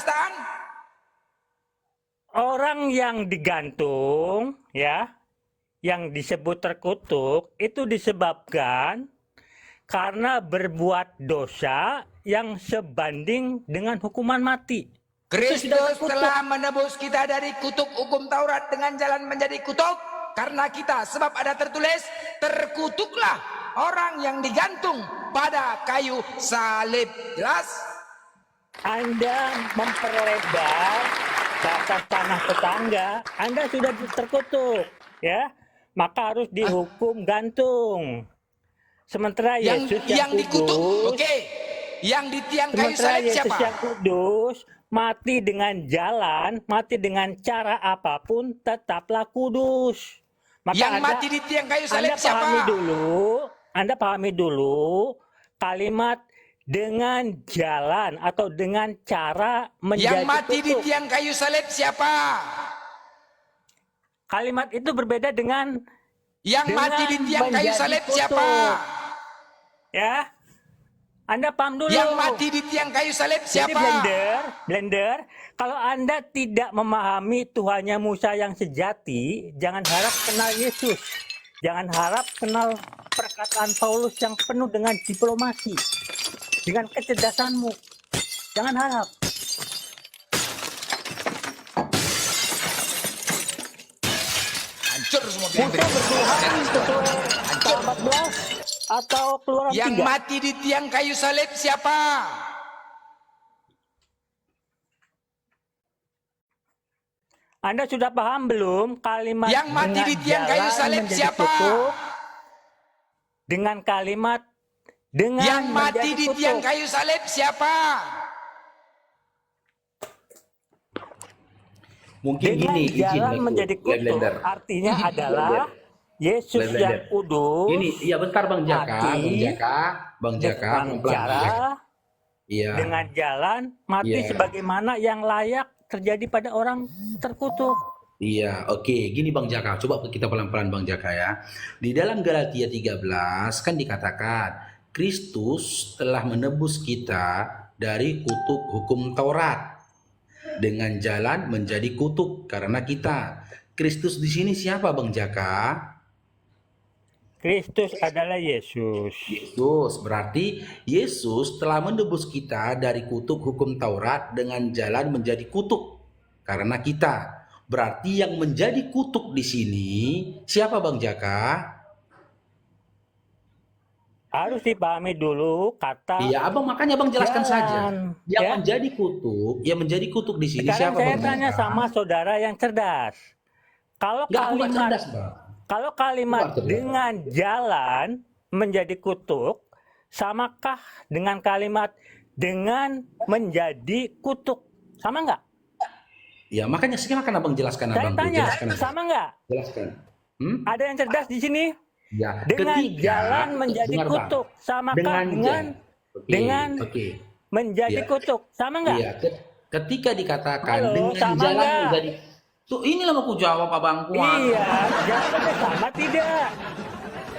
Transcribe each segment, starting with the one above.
penistaan. Orang yang digantung, ya, yang disebut terkutuk, itu disebabkan karena berbuat dosa yang sebanding dengan hukuman mati. Kristus telah menebus kita dari kutuk hukum Taurat dengan jalan menjadi kutuk. Karena kita, sebab ada tertulis, terkutuklah orang yang digantung pada kayu salib. Jelas? Anda memperlebar batas tanah tetangga, Anda sudah terkutuk, ya, maka harus dihukum gantung. Sementara Yesus yang dikutuk, kudus, oke. Yang di tiang kayu sementara salib Yesus siapa? yang kudus mati dengan jalan, mati dengan cara apapun, tetaplah kudus. Maka Yang mati di tiang kayu salib siapa? Anda pahami dulu kalimat dengan jalan atau dengan cara menjadi Yang mati di kutuk. tiang kayu salib siapa? Kalimat itu berbeda dengan Yang mati di tiang kayu menjadi salib kutuk. siapa? Ya, Anda paham dulu. Yang mati di tiang kayu salib Jadi siapa? blender, kalau Anda tidak memahami Tuhannya Musa yang sejati, jangan harap kenal Yesus. Jangan harap kenal perkataan Paulus yang penuh dengan diplomasi, dengan kecerdasanmu. Jangan harap. Hancur semua Musa bertuhan sesuai 14 atau Keluaran 3. Yang mati di tiang kayu salib siapa? Anda sudah paham belum kalimat Yang mati di tiang kayu salib siapa? kutuk, dengan kalimat dengan Yang mati di kutuk. tiang kayu salib siapa? Mungkin Dengan gini, izin jalan aku, menjadi kutuk blender. artinya adalah Yesus Blender. yang kudus. Ini, ya bentar Bang Jaka, Bang Jaka, dengan pelan-pelan. cara, Iya. dengan jalan mati Iya. sebagaimana yang layak terjadi pada orang terkutuk. Iya, oke. Gini Bang Jaka, coba kita pelan-pelan Bang Jaka ya. Di dalam Galatia 13 kan dikatakan, Kristus telah menebus kita dari kutuk hukum Taurat dengan jalan menjadi kutuk karena kita. Kristus di sini siapa Bang Jaka? Kristus adalah Yesus. Yesus, berarti Yesus telah menebus kita dari kutuk hukum Taurat dengan jalan menjadi kutuk karena kita. Berarti yang menjadi kutuk di sini siapa Bang Jaka? Harus dipahami dulu kata. Iya, Abang makanya Abang jelaskan jalan, saja. Yang ya. menjadi kutuk di sini Sekarang siapa saya Bang tanya Jaka? sama saudara yang cerdas. Kalau Enggak, aku nggak kalimat cerdas, Bang. Kalau kalimat Aku nggak cerdas. dengan jalan menjadi kutuk, samakah dengan kalimat dengan menjadi kutuk? Sama nggak? Ya, makanya silakan Abang jelaskan Saya Abang. tanya, Jelaskan. sama nggak? Jelaskan. Ada yang cerdas di sini? Ya, Dengan ketika- jalan menjadi dengar, Bang. kutuk, samakah dengan menjadi Ya. kutuk? Sama nggak? Iya, ketika dikatakan Halo, dengan sama jalan nggak? menjadi tuh inilah mau ku jawab Abang Kuang. Iya, jawabannya sama tidak?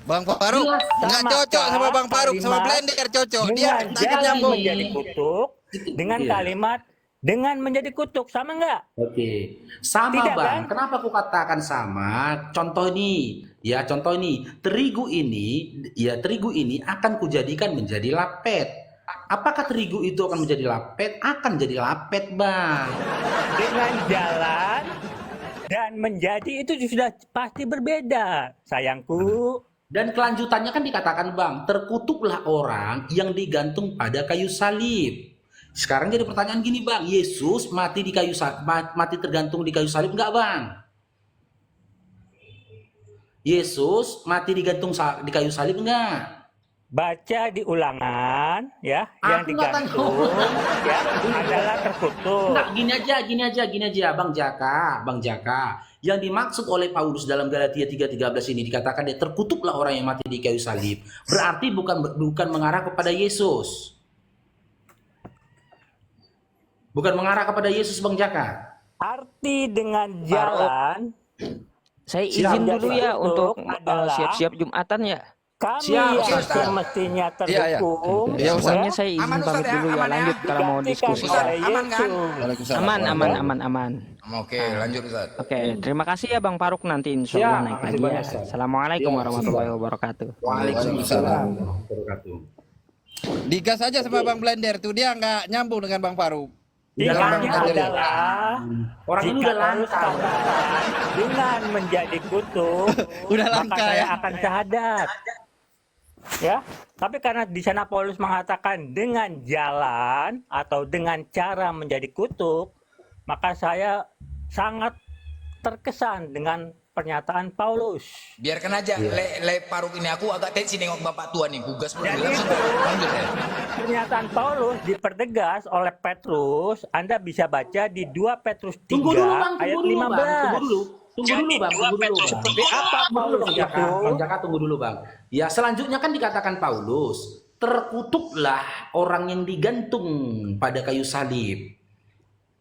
Bang Faruk Jelas. nggak cocok sama Bang Faruk, sama Kalimat Blender cocok. Dia dengan sedikit jalan nyambung. menjadi kutuk, dengan Iya. kalimat dengan menjadi kutuk, sama nggak? Oke, sama Tidak, Bang. kan? Kenapa aku katakan sama? Contoh ini, terigu ini akan kujadikan menjadi lapet. Apakah terigu itu akan menjadi lapet? Akan jadi lapet, Bang. Dengan jalan dan menjadi itu sudah pasti berbeda, sayangku. Dan kelanjutannya kan dikatakan Bang, terkutuklah orang yang digantung pada kayu salib. Sekarang jadi pertanyaan gini Bang, Yesus mati di kayu mati tergantung di kayu salib enggak Bang? Yesus mati digantung di kayu salib enggak? Baca di Ulangan, ya, yang Aku nggak digantung ya, adalah terkutuk. Enggak, gini aja Bang Jaka. Yang dimaksud oleh Paulus dalam Galatia 3:13 ini dikatakan dia terkutuklah orang yang mati di kayu salib. Berarti bukan mengarah kepada Yesus. Bukan mengarah kepada Yesus Bang Jaka. Arti dengan jalan Saya Siap, izin dulu ya untuk untuk adalah- siap-siap Jumatan ya. Kami Siap, yang Ustaz. semestinya Iya, iya. terdukung, Ya, Ustaz. Pokoknya saya izin Aman, Ustaz, pamit ya? dulu ya, Aman, ya? lanjut kalau mau digantikan diskusi. Ustaz, oleh aman, kan? Yesus. Waalaikumsalam. Aman. Oke, lanjut Ustaz. Oke, terima kasih ya Bang Faruk, nanti insya Allah Siap, naik makasih lagi ya. banyak, Ustaz. Assalamualaikum Siap, warahmatullahi siap. wabarakatuh. Waalaikumsalam warahmatullahi wabarakatuh. Digas aja sama Bang Blender tuh, dia nggak nyambung dengan Bang Faruk. Pilihannya Bang, adalah Orang ini jika udah Paulus langka. katakan dengan menjadi kutuk, Udah maka langka, saya ya. akan syahadat. Ya, tapi karena di sana Paulus mengatakan dengan jalan atau dengan cara menjadi kutuk, maka saya sangat terkesan dengan pernyataan Paulus. Biarkan aja le Faruk ini, aku agak tensi nengok bapak tua nih, gugas Dan langsung itu lanjut ya. pernyataan Paulus dipertegas oleh Petrus. Anda bisa baca di 2 Petrus 3 Tunggu dulu bang, ayat tunggu dulu 15. bang, tunggu dulu. Tunggu dulu bang, tunggu dulu bang. Seperti apa Paulus Bang Jaka, itu? Bang Jaka tunggu dulu bang. Ya selanjutnya kan dikatakan Paulus, terkutuklah orang yang digantung pada kayu salib.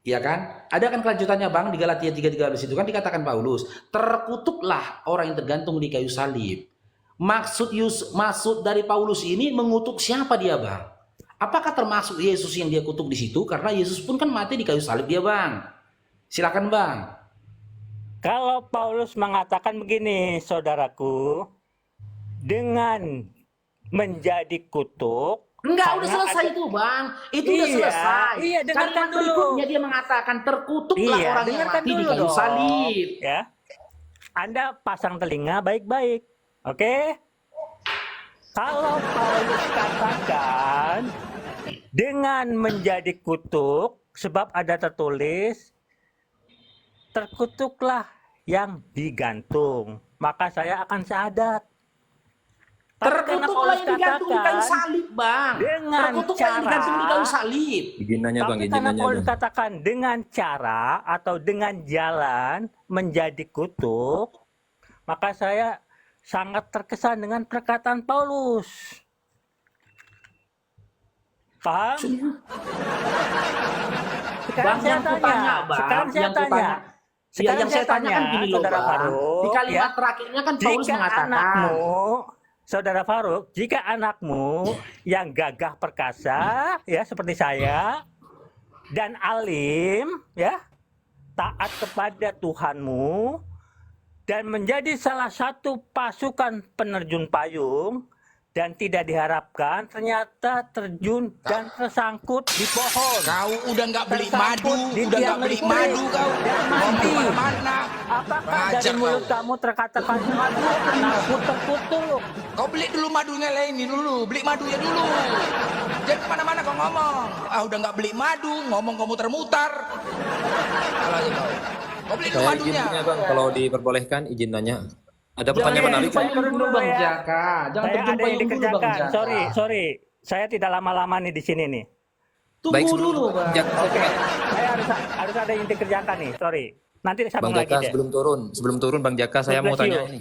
Ya kan? Ada kan kelanjutannya bang di Galatia 3:13 itu kan dikatakan Paulus, terkutuklah orang yang tergantung di kayu salib. Maksud dari Paulus ini mengutuk siapa dia bang? Apakah termasuk Yesus yang dia kutuk di situ? Karena Yesus pun kan mati di kayu salib dia bang. Silakan bang. Kalau Paulus mengatakan begini, saudaraku, dengan menjadi kutuk, Enggak, udah karena selesai ada- itu bang. Itu udah Iya, selesai. iya, dengarkan Kalimat dulu. berikutnya dia mengatakan terkutuklah Iya, orang yang dengarkan mati di dulu kayu dong. salib. Ya, Anda pasang telinga baik-baik, oke? Kalau Paulus katakan dengan menjadi kutuk, sebab ada tertulis, terkutuklah yang digantung, maka saya akan syahadat. Tapi karena Terkutuklah Paulus yang digantung di kayu katakan salib bang. dengan Terkutuklah yang digantung di kayu cara- salib. Izinannya bang, Tapi karena izinannya Paulus bang. katakan dengan cara atau dengan jalan menjadi kutuk, maka saya sangat terkesan dengan perkataan Paulus. Paham? Sekarang Bang, saya yang kutanya, tanya. Bang, Sekarang saya yang tanya. kutanya. Ya, yang saya tanya kan gini loh Saudara bang. Faruk, Di kalimat ya. terakhirnya kan Paulus Jika mengatakan. anakmu, Saudara Faruk, jika anakmu yang gagah perkasa, ya seperti saya, dan alim, ya, taat kepada Tuhanmu, dan menjadi salah satu pasukan penerjun payung, dan tidak diharapkan ternyata terjun dan tersangkut di pohon. Kau udah nggak beli Tersangkut madu, di udah nggak tiang beli listrik madu kau. dan Ngomong mati. kemana-mana. Apakah dari Belajar mulut kau. kamu terkatakan madu anakku terkutuk? Kau beli dulu madunya lah ini dulu, beli madunya dulu. Jangan kemana-mana kau ngomong. Ah udah nggak beli madu, ngomong kau muter-muter. Salah aja kau. Kau beli dulu Saya madunya. izin bang, kalau diperbolehkan izin nanya. Ada pertanyaan Jangan menarik. saya turun dulu dulu bang ya. Jaka. Jangan Saya terjun ada yang payung dulu bang dikerjakan. Jaka. Sorry. Saya tidak lama-lama nih di sini nih. Tunggu Baik, dulu bang. Jaka, Oke. Saya harus ada yang dikerjakan nih. Sorry. Nanti Bang sambung lagi Jaka deh. sebelum turun Bang Jaka saya mau Bless you. tanya ini.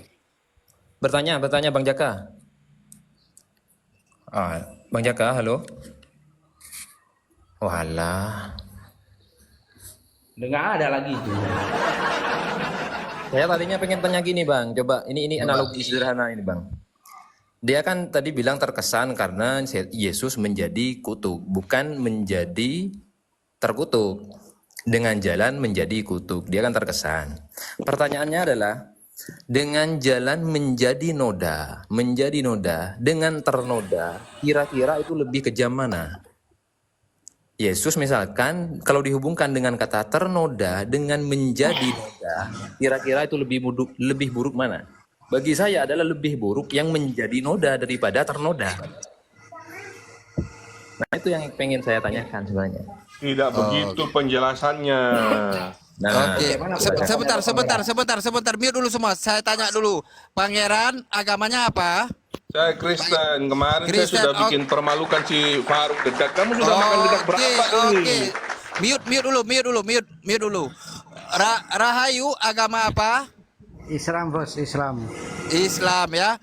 Bertanya Bang Jaka. Bang Jaka, halo. Walah. Udah nggak ada lagi itu. Saya tadinya pengen tanya gini Bang, coba ini analogi sederhana ini Bang. Dia kan tadi bilang terkesan karena Yesus menjadi kutuk, bukan menjadi terkutuk. Dengan jalan menjadi kutuk, dia kan terkesan. Pertanyaannya adalah, dengan jalan menjadi noda, dengan ternoda, kira-kira itu lebih kejam mana? Yesus misalkan kalau dihubungkan dengan kata ternoda dengan menjadi noda, kira-kira itu lebih buruk mana? Bagi saya adalah lebih buruk yang menjadi noda daripada ternoda. Nah itu yang pengen saya tanyakan sebenarnya. Tidak begitu penjelasannya. Nah, Oke, sebentar. Mute dulu semua. Saya tanya dulu. Pangeran agamanya apa? Saya Kristen. Kemarin Kristen, saya sudah bikin permalukan si Faruk dekat. Kamu sudah makan dekat berapa ini? Mute dulu. Rahayu agama apa? Islam bos, Islam. Islam ya.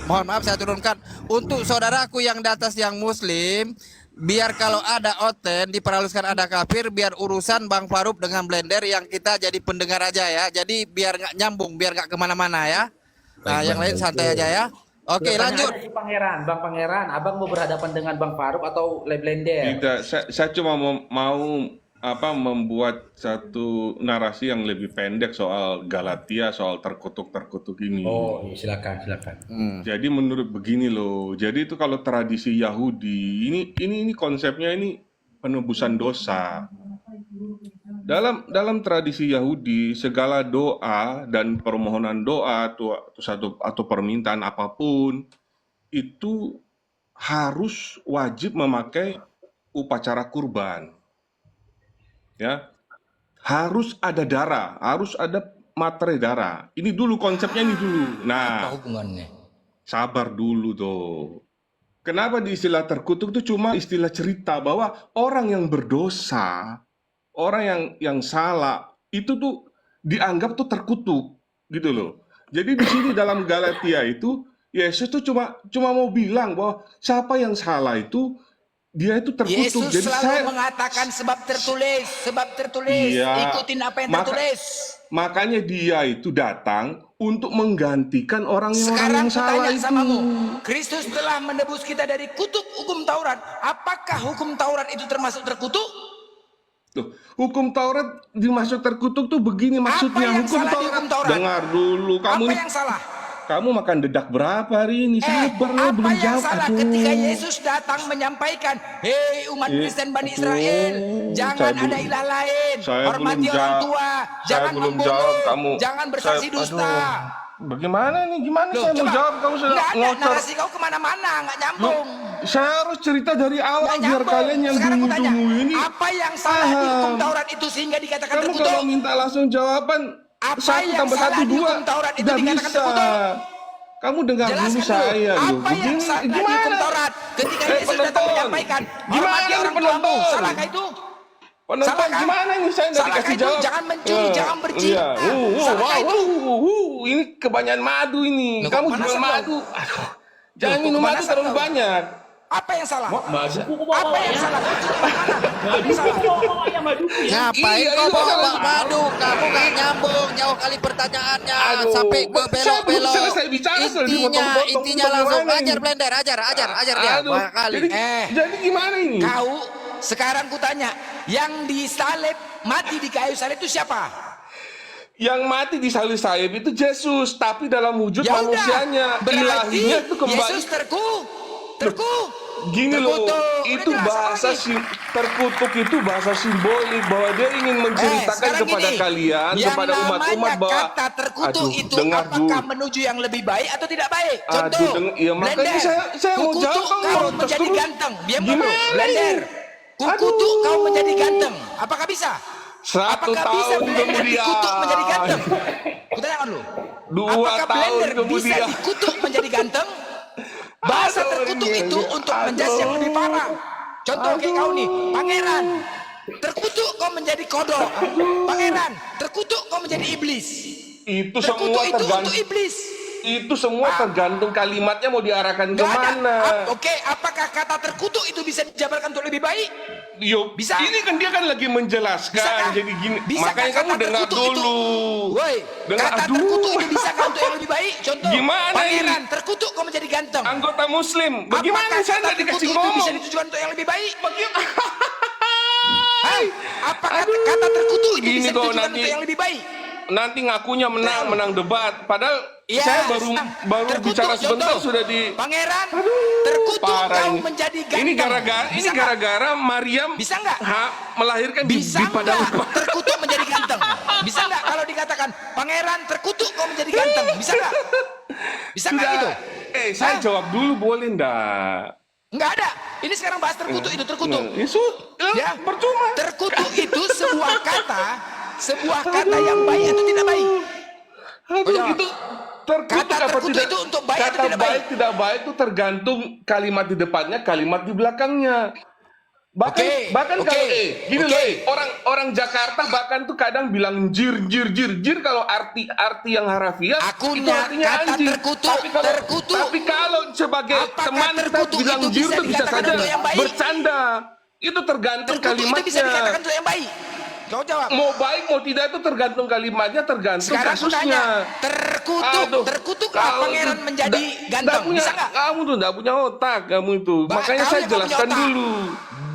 Mohon maaf saya turunkan. Untuk saudaraku yang di atas yang Muslim, biar kalau ada oten diperhaluskan ada kafir, biar urusan Bang Faruk dengan Blender yang kita jadi pendengar aja ya. Jadi biar nggak nyambung, biar nggak kemana-mana ya. Nah, Baik, yang Bang. lain santai aja ya. Oke, Tanya lanjut. aja si Pangeran, Bang Pangeran, abang mau berhadapan dengan Bang Faruk atau Blender? Tidak, saya cuma mau membuat satu narasi yang lebih pendek soal Galatia, soal terkutuk ini. Oh, iya, silakan. Jadi menurut begini loh. Jadi itu kalau tradisi Yahudi, ini konsepnya ini penebusan dosa. Dalam tradisi Yahudi, segala doa dan permohonan doa atau permintaan apapun itu harus wajib memakai upacara kurban. Ya. Harus ada darah, harus ada materai darah. Ini dulu konsepnya ini dulu. Apa Nah, hubungannya? sabar dulu tuh. Kenapa di istilah terkutuk itu cuma istilah cerita bahwa orang yang berdosa, orang yang salah itu tuh dianggap tuh terkutuk gitu loh. Jadi di sini dalam Galatia itu Yesus tuh cuma mau bilang bahwa siapa yang salah itu dia itu terkutuk. Yesus Jadi selalu mengatakan sebab tertulis. Iya, Ikutin apa yang maka- tertulis. makanya dia itu datang untuk menggantikan orang Sekarang yang salah kutanya itu. samamu, Kristus telah menebus kita dari kutuk hukum Taurat. Apakah hukum Taurat itu termasuk terkutuk? Tuh, hukum Taurat dimasuk terkutuk tuh begini maksudnya. yang salah di hukum Taurat? Dengar dulu, kamu Apa ini yang salah? kamu makan dedak berapa hari ini? Sabar lo, Apa belum yang jawab. salah Aduh. ketika Yesus datang menyampaikan, hei umat Kristen Bani Israel, jangan saya ada belum- ilah lain, saya hormati belum orang jawab. tua, Saya jangan belum membunuh, jawab, kamu. jangan bersaksi Saya- dusta. Bagaimana nih? Gimana Loh, saya mau coba, jawab? Kamu sudah nggak ada, ngocor. narasi kau kemana-mana, nggak Loh, nyambung. saya harus cerita dari awal Nggak biar nyambung. kalian yang Sekarang aku tanya, tunggu ini. apa yang salah di paham. hukum Taurat itu sehingga dikatakan Kamu terkutuk? kalau minta langsung jawaban Apa 1 yang tambah salah 1 di 2 hukum Taurat itu nggak dikatakan bisa. terkutuk? Kamu dengar Jelaskan dulu dulu, saya loh. apa yang salah di hukum Taurat ketika Yesus datang penonton. menyampaikan, Gimana hormati nih orang tuamu, penonton? salahkah itu? Penonton Salah kan? gimana ini saya nggak Salahkah dikasih itu? jawab. Jangan mencuri, jangan berzina. Iya. Salahkah itu? Ini kebanyakan madu ini. Loh, Kamu kok jual panasan madu. Aduh. Jangan kok minum madu kepanasan terlalu kau? banyak. Apa yang salah? Madu Apa yang salah? Kau cerita mana? Apa yang salah? Ngapain Iya, kau iya, bawa iya. madu? Kamu nggak nyambung, jauh kali pertanyaannya Aduh, sampai ke saya belum belok-belok. selesai bicara, sudah dipotong-potong. Intinya langsung Bagaimana ajar ini? Blender, ajar dia. Aduh. Banyak kali. Jadi gimana ini? Kau sekarang kutanya, yang disalib mati di kayu salib itu siapa? Yang mati di salib salib itu Yesus, tapi dalam wujud Ya udah, manusianya, berarti ilahinya itu kembali. Yesus terku. Gini loh, Terkutuk. itu Udah jelas, bahasa apa lagi? terkutuk itu bahasa simbolik bahwa dia ingin menceritakan sekarang kepada gini, kalian, yang kepada umat-umat namanya bahwa kata terkutuk aduh, itu dengar apakah dulu. menuju yang lebih baik atau tidak baik? Aduh, Contoh, iya, makanya Blender, saya mau kukutuk jawab, kamu kau protes menjadi terus. ganteng. Diam dulu, Gimana Blender. ini? Kukutuk Aduh. kau menjadi ganteng. Apakah bisa? 1 Apakah bisa tahun Blender kemudian. dikutuk menjadi ganteng? Kutanya dulu. 2 Apakah tahun Blender bisa kemudian. dikutuk menjadi ganteng? Bahasa Aduh, terkutuk ini, itu untuk menjudge yang lebih parah. Contoh kayak kau nih, pangeran. Terkutuk kau menjadi kodok. Pangeran, terkutuk kau menjadi iblis. Itu Terkutuk semua itu untuk tergantung. iblis. Itu semua tergantung kalimatnya mau diarahkan Nggak ada. kemana. Oke, apakah kata terkutuk itu bisa dijabarkan untuk lebih baik? Yo, Bisa. ini kan dia kan lagi menjelaskan, Bisakah? jadi gini. Bisakah Makanya kamu kata dengar terkutuk itu? dulu. Woi, Dengar, kata aduh. terkutuk itu bisakah untuk yang lebih baik? Contoh, Gimana pangeran, terkutuk kau menjadi ganteng. Anggota Muslim, bagaimana Apakah saya kata nggak dikasih terkutuk itu ngomong? bisa ditujukan untuk yang lebih baik? Bagaimana? Hah? Apakah kata terkutuk itu Gini bisa kok ditujukan nanti. untuk yang lebih baik? Nanti ngakunya menang debat, padahal Iya, saya baru terkutuk, bicara sebentar contoh. sudah di. Pangeran, Aduh, terkutuk parah kau ini. menjadi ganteng. Ini gara-gara Bisa nggak? Maryam Bisa nggak? melahirkan Bisa di padang. nggak terkutuk menjadi ganteng? Bisa nggak kalau dikatakan pangeran terkutuk kau menjadi ganteng? Bisa nggak? Bisa nggak gitu? Saya Hah? jawab dulu boleh ndak? Nggak ada. Ini sekarang bahas terkutuk itu terkutuk. Ya, percuma. Terkutuk itu sebuah kata yang baik atau tidak baik. Aduh, jawab. itu terkutuk Kata apa terkutuk tidak? itu untuk baik atau Kata tidak baik baik? tidak baik itu tergantung kalimat di depannya, kalimat di belakangnya. Bahkan Oke, kalau oke, gini oke. loh, orang Jakarta bahkan tuh kadang bilang jir kalau arti yang harafiah Aku itu artinya kata anjing. terkutuk, Tapi kalau sebagai Apakah teman kita terkutuk bilang itu jir bisa itu bisa dikatakan saja untuk yang baik? bercanda. Itu tergantung Terkutuk itu bisa kalimatnya. dikatakan untuk yang baik. Kau jawab. Mau baik mau tidak itu tergantung kalimatnya, tergantung Sekarang aku tanya, kasusnya. Aduh, terkutuklah kau pangeran tuh menjadi nggak ganteng. punya, Bisa nggak? kamu tuh nggak punya otak kamu itu. Makanya kau saya yang nggak punya jelaskan otak. dulu.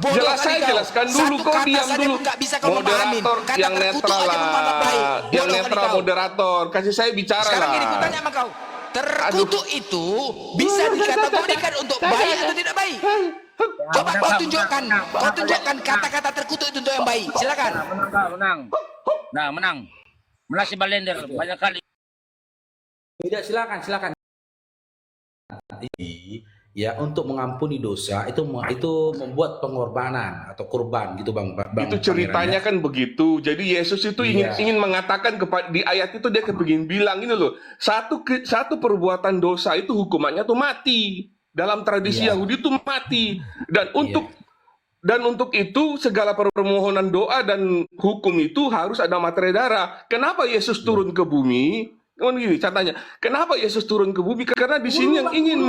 Bodoh kali kau. Jelaskan dulu, Satu kau kata diam saja dulu. pun nggak bisa kau memahamin. Moderator Kata yang terkutuk netral aja pun menganggap baik. lah, yang Bodoh kali netral kau. moderator. Kasih saya bicara Sekarang lah. gini ku tanya sama kau. Terkutuk itu bisa dikategorikan untuk baik atau tidak baik? Coba kau tunjukkan kata-kata terkutuk itu untuk yang baik. Silakan. Menang. Nah, menang. Menang si Balender banyak kali. Tidak, silakan. Ya, untuk mengampuni dosa itu membuat pengorbanan atau kurban gitu Bang. Itu ceritanya kan begitu. Jadi Yesus itu ingin mengatakan kepada di ayat itu dia kepingin bilang ini loh. Satu perbuatan dosa itu hukumannya tuh mati. Dalam tradisi Yahudi itu mati. Dan untuk itu segala permohonan doa dan hukum itu harus ada materai darah. Kenapa Yesus turun ke bumi? Kan gini katanya, kenapa Yesus turun ke bumi? Karena di sini yang ingin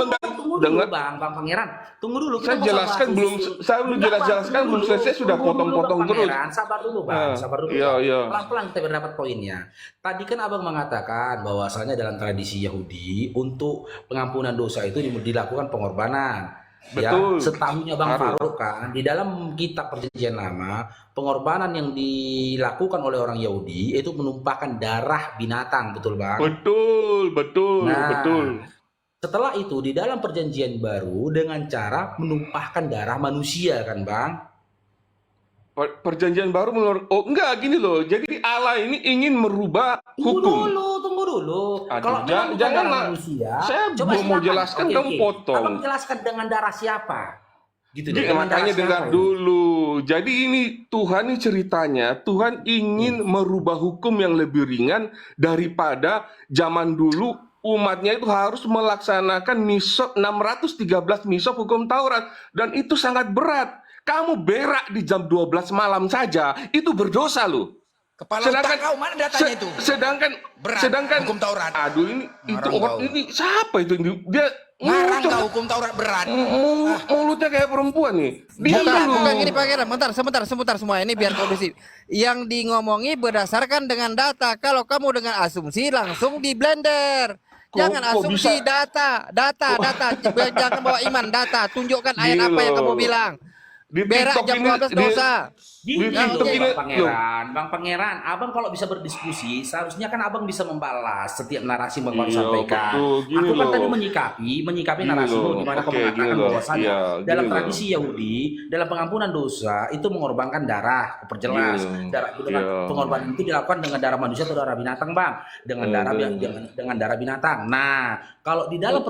Tunggu Bang Pangeran. Tunggu dulu. Saya jelaskan saya belum jelaskan belum selesai sudah potong-potong terus. Sabar dulu Bang, sabar dulu. Iya. Pelan-pelan kita berdapat poinnya. Tadi kan Abang mengatakan bahwasanya dalam tradisi Yahudi untuk pengampunan dosa itu dilakukan pengorbanan. Betul. Ya, setahunya Bang Faruk kan di dalam kitab Perjanjian Lama, pengorbanan yang dilakukan oleh orang Yahudi itu menumpahkan darah binatang, betul Bang? Betul. Setelah itu di dalam Perjanjian Baru dengan cara menumpahkan darah manusia kan Bang? Perjanjian baru enggak gini loh. Jadi Allah ini ingin merubah hukum. Tunggu dulu. Aduh, Kalau memang bukan jangan darah lah. manusia, Saya coba belum mau silakan. jelaskan, kamu potong. Abang jelaskan dengan darah siapa? Gitu Jadi, dengan makanya darah dengar siapa ini? dulu. Jadi ini Tuhan ini ceritanya, Tuhan ingin merubah hukum yang lebih ringan daripada zaman dulu umatnya itu harus melaksanakan misop 613 misop hukum Taurat dan itu sangat berat. Kamu berak di jam 12 malam saja itu berdosa loh. Kepala otak kau mana datanya itu? Sedangkan hukum Taurat. Aduh ini itu Ngarang orang kau. ini siapa itu? Dia Ngarang kau hukum Taurat berat. mulutnya kayak perempuan nih. Diam dulu. Bukan gini Pangeran, sebentar semua ini biar kondusif. Yang di ngomongi berdasarkan dengan data. Kalau kamu dengan asumsi langsung di blender. Jangan Kok asumsi bisa? data. Jangan bawa iman data. Tunjukkan ayat Gini apa yang loh. kamu bilang. Di Berak TikTok jam ini 12 dosa. Gini Di loh, TikTok ini Bang Pangeran, Abang kalau bisa berdiskusi, seharusnya kan Abang bisa membalas setiap narasi yang Bang Iya, sampaikan. betul. Gini Aku kan loh. tadi menyikapi Gini narasimu loh. di mana kau Oke, gini mengatakan loh. bahwasanya Iya, dalam gini tradisi Yahudi, dalam pengampunan dosa itu mengorbankan darah, perjelas. Iya, Darah itu dengan iya. pengorbanan itu dilakukan dengan darah manusia atau darah binatang, Bang? Dengan dengan darah binatang. Nah, kalau di dalam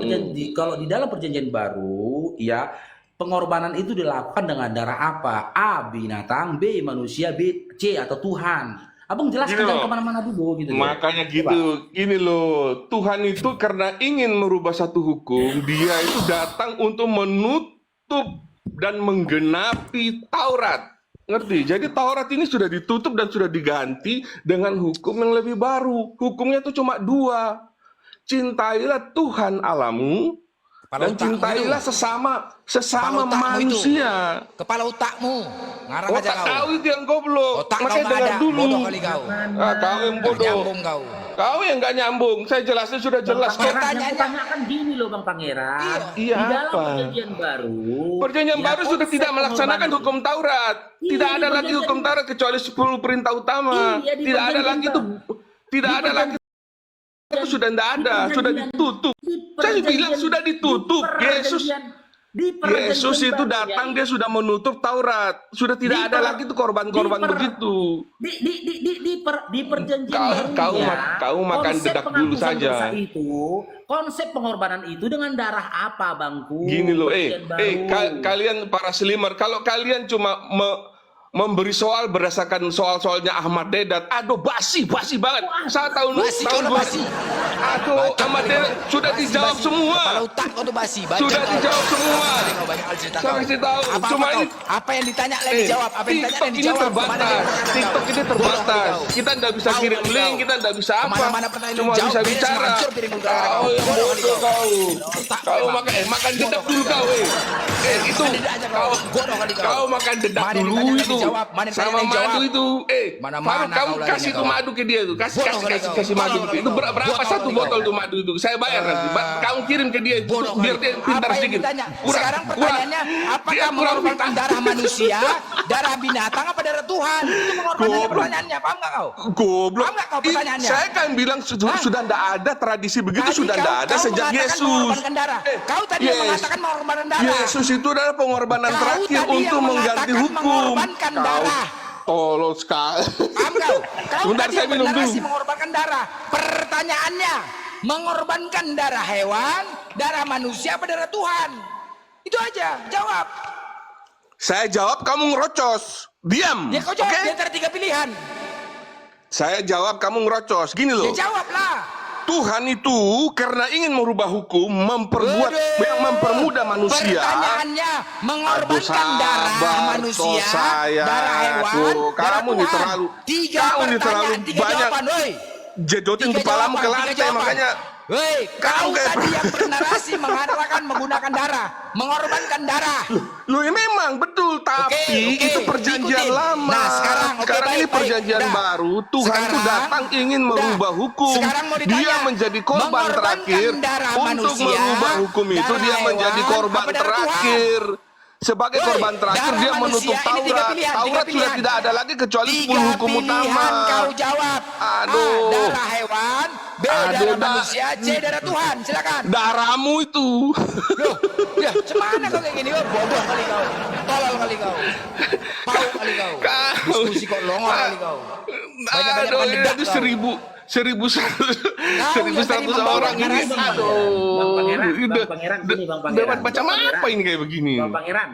perjanjian baru, ya pengorbanan itu dilakukan dengan darah apa? A. Binatang, B. Manusia, B. C. Atau Tuhan. Abang jelaskan Gini jangan loh. kemana-mana dulu gitu. Makanya gitu, ini loh, Tuhan itu karena ingin merubah satu hukum, dia itu datang untuk menutup dan menggenapi Taurat. Ngerti? Jadi Taurat ini sudah ditutup dan sudah diganti dengan hukum yang lebih baru. Hukumnya itu cuma dua. Cintailah Tuhan Allahmu dan cintailah sesama Kepala otakmu manusia. Kepala otakmu. Ngarang aja Otak kau. kau itu yang goblok. Otak kau Makanya nggak dengar ada. dulu. Bodoh kali kau. Kau yang bodoh. Nyambung kau. Kau yang nggak nyambung. Saya jelasin sudah jelas kok. Pertanyaannya- Yang kutanyakan gini loh Bang Pangeran. Iya, di dalam apa? perjanjian baru. Perjanjian ya, baru sudah konsep tidak melaksanakan pengorbanan- hukum Taurat. Iya, Tidak di ada lagi perjanjian- hukum Taurat kecuali 10 perintah utama. Iya, di Tidak ada perjanjian lagi itu. Tidak Di ada lagi itu sudah tidak ada, sudah ditutup. Saya bilang sudah ditutup. Yesus itu datang, dia sudah menutup Taurat. Sudah tidak ada lagi itu korban-korban begitu. Di perjanjian Kau barunya, kau makan konsep dedak dulu penghapusan dosa saja. itu, konsep pengorbanan itu dengan darah apa Bangku? Gini loh, Perjanjian baru. kalian para slimer, kalau kalian cuma memberi soal berdasarkan soal-soalnya Ahmad Dedat, aduh basi banget. Saya tahun Basi, kau udah basi. Aduh, Ahmad Dedat sudah Basi, dijawab basi. semua. Kepala otak kau tuh basi. Baca Sudah kau. dijawab semua. Kau banyak hal cerita Saya kau. kasih tahu, Apa-apa cuma kau? ini- Apa yang ditanya lagi dijawab. Apa yang ditanya TikTok lagi ini dijawab. terbatas. TikTok ini terbatas. Kita tidak bisa Tahu kirim kali link, kau. kita tidak bisa apa. Kemana-mana pertanyaan Cuma jawab, bisa beres, bicara. hancur piringmu gara-gara kau. Kau yang Bodoh kali bodoh kau. Otak Kau memang. makan dedak dulu kau. Itu Makan dedak aja kau. Bodoh kali kau. kau makan dedak Mana yang dulu ditanya lagi itu. jawab? Mana Sama yang madu jawab? itu. Mana-mana Faruk, kamu kau lagi kasih nih, itu kau. madu ke dia tuh. Kasih Bodoh kali kau. kasih madu Bodoh itu. Itu kali kau. berapa Bodoh satu kali botol kau. tuh madu itu? Saya bayar nanti. Kamu kirim ke dia Bodoh biar kali. dia pintar Apa yang sedikit. ditanya? Kurang- Sekarang kurang- pertanyaannya, dia apakah kurang mengorbankan pintar. darah manusia, darah binatang, apa darah Tuhan? Itu mengorbankan Goblok. pertanyaannya, paham nggak kau? Goblok. Paham nggak kau pertanyaannya? Saya kan bilang sudah tidak ada tradisi begitu, Tadi sudah tidak ada kau sejak mengatakan Yesus. mengorbankan darah. Kau tadi yang mengatakan mengorbankan darah. Yesus itu adalah pengorbanan Kau terakhir tadi yang untuk mengganti mengatakan hukum. mengorbankan darah. Tolol sekali. Paham kau? Kau Sebentar, tadi saya yang minum bernarasi dulu. mengorbankan darah. Pertanyaannya, mengorbankan darah hewan, darah manusia, apa darah Tuhan? Itu aja, jawab. Saya jawab, kamu ngerocos. Diam. Ya kau jawab Oke? di antara 3 pilihan. Saya jawab, kamu ngerocos. Gini loh. Ya jawablah. Tuhan itu karena ingin merubah hukum, mempermudah manusia. Pertanyaannya, mengorbankan Aduh, darah sabar, manusia, toh saya. darah hewan, Tuh, darah kamu nih Tuhan. terlalu- 3 kamu nih pertanyaan, terlalu 3 banyak. jawaban, woi. Jedotin 3 kepalamu ke jawaban, 3 lantai, jawaban. makanya Woi, kau Kamu kayak- tadi yang bernarasi mengatakan menggunakan darah, mengorbankan darah. Loh ya memang betul, tapi Oke, itu perjanjian ikutin. lama. Nah, sekarang, oke, Sekarang baik, ini baik, perjanjian udah. baru. Tuhan itu Sekarang, datang ingin udah. merubah hukum. Sekarang mau ditanya, Dia menjadi korban mengorbankan terakhir darah untuk manusia, merubah hukum itu. darah Dia menjadi hewan, korban apa darah terakhir. Sebagai Woi, korban terakhir darah dia manusia, menutup ini 3 Taurat. pilihan, 3 Taurat sudah pilihan. tidak ada lagi kecuali 10 3 hukum pilihan utama. kau jawab. Aduh. A, darah hewan, B, Aduh, darah manusia, C, darah Tuhan. Silakan. Darahmu itu. Loh, ya, cemana kau kayak gini? Oh, bodoh kali kau. Tolol kali kau. Pau kali kau. Kau- Diskusi kok longor kali kau. Banyak-banyak Aduh, pendedak itu kau. 1.100 membawa orang ini. narasi. Aduh. Bang Pangeran, Udah- Bang Pangeran, gini Bang Pangeran. Dapat macam Bang Pangeran. apa ini kayak begini? Bang Pangeran,